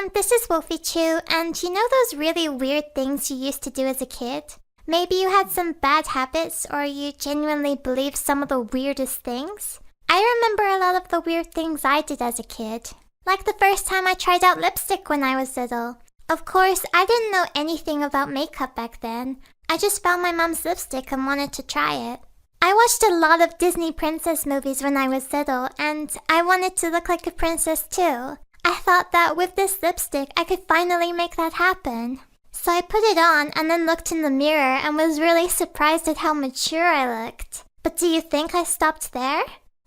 everyone, this is Wolfychu, and you know those really weird things you used to do as a kid? Maybe you had some bad habits, or you genuinely believed some of the weirdest things? I remember a lot of the weird things I did as a kid. Like the first time I tried out lipstick when I was little. Of course, I didn't know anything about makeup back then. I just found my mom's lipstick and wanted to try it. I watched a lot of Disney princess movies when I was little, and I wanted to look like a princess too. I thought that with this lipstick, I could finally make that happen. So I put it on and then looked in the mirror and was really surprised at how mature I looked. But do you think I stopped there?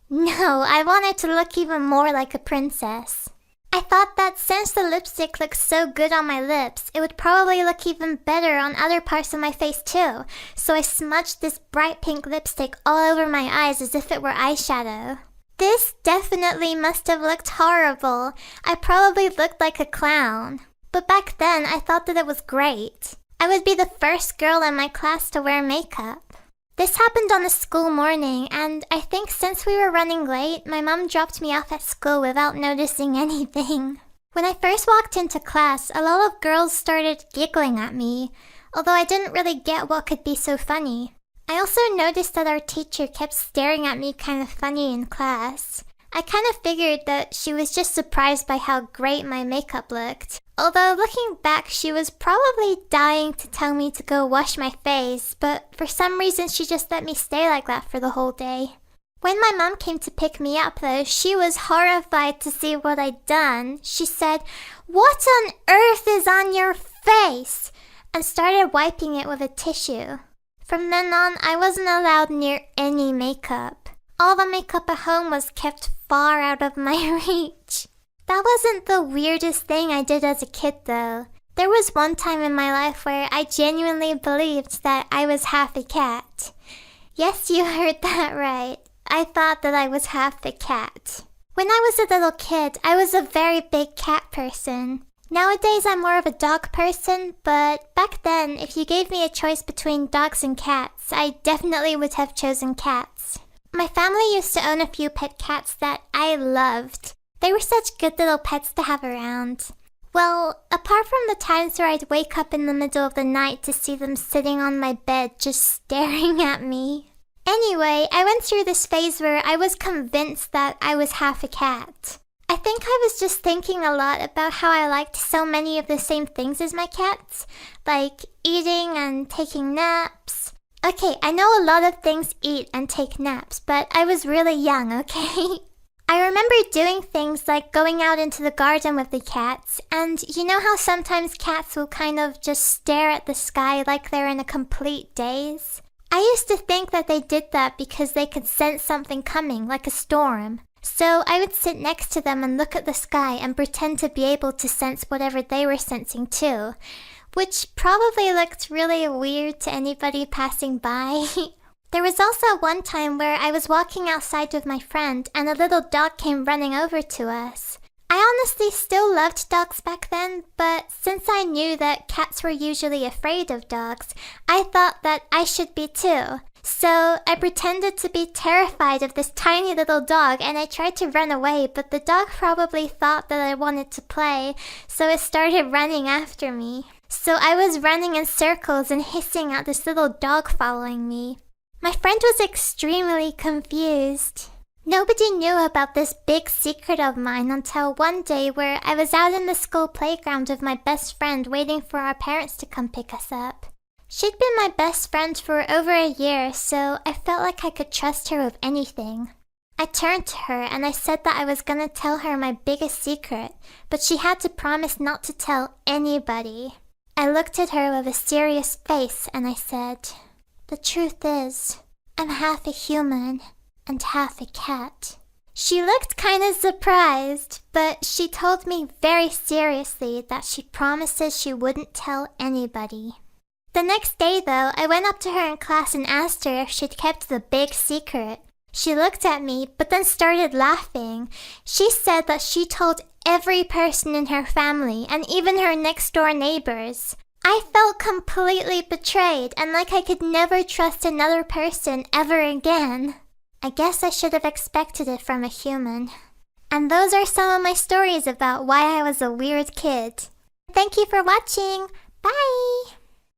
No, I wanted to look even more like a princess. I thought that since the lipstick looked so good on my lips, it would probably look even better on other parts of my face too. So I smudged this bright pink lipstick all over my eyes as if it were eyeshadow. This definitely must have looked horrible. I probably looked like a clown. But back then, I thought that it was great. I would be the first girl in my class to wear makeup. This happened on a school morning, and I think since we were running late, my mom dropped me off at school without noticing anything. When I first walked into class, a lot of girls started giggling at me, although I didn't really get what could be so funny. I also noticed that our teacher kept staring at me kind of funny in class. I kind of figured that she was just surprised by how great my makeup looked. Although looking back, she was probably dying to tell me to go wash my face, but for some reason she just let me stay like that for the whole day. When my mom came to pick me up though, she was horrified to see what I'd done. She said, "What on earth is on your face?" and started wiping it with a tissue. From then on, I wasn't allowed near any makeup. All the makeup at home was kept far out of my reach. That wasn't the weirdest thing I did as a kid though. There was one time in my life where I genuinely believed that I was half a cat. Yes, you heard that right. I thought that I was half a cat. When I was a little kid, I was a very big cat person. Nowadays, I'm more of a dog person, but back then, if you gave me a choice between dogs and cats, I definitely would have chosen cats. My family used to own a few pet cats that I loved. They were such good little pets to have around. Well, apart from the times where I'd wake up in the middle of the night to see them sitting on my bed just staring at me. Anyway, I went through this phase where I was convinced that I was half a cat. I think I was just thinking a lot about how I liked so many of the same things as my cats, like eating and taking naps. Okay, I know a lot of things eat and take naps, but I was really young, okay? I remember doing things like going out into the garden with the cats, and you know how sometimes cats will kind of just stare at the sky like they're in a complete daze? I used to think that they did that because they could sense something coming, like a storm. So I would sit next to them and look at the sky and pretend to be able to sense whatever they were sensing too, which probably looked really weird to anybody passing by. There was also one time where I was walking outside with my friend and a little dog came running over to us. I honestly still loved dogs back then, but since I knew that cats were usually afraid of dogs, I thought that I should be too. So I pretended to be terrified of this tiny little dog and I tried to run away, but the dog probably thought that I wanted to play, so it started running after me. So I was running in circles and hissing at this little dog following me. My friend was extremely confused. Nobody knew about this big secret of mine until one day where I was out in the school playground with my best friend waiting for our parents to come pick us up. She'd been my best friend for over a year, so I felt like I could trust her with anything. I turned to her and I said that I was gonna tell her my biggest secret, but she had to promise not to tell anybody. I looked at her with a serious face and I said, "The truth is, I'm half a human and half a cat." She looked kind of surprised, but she told me very seriously that she promises she wouldn't tell anybody. The next day though, I went up to her in class and asked her if she'd kept the big secret. She looked at me, but then started laughing. She said that she told every person in her family and even her next door neighbors. I felt completely betrayed and like I could never trust another person ever again. I guess I should have expected it from a human. And those are some of my stories about why I was a weird kid. Thank you for watching. Bye!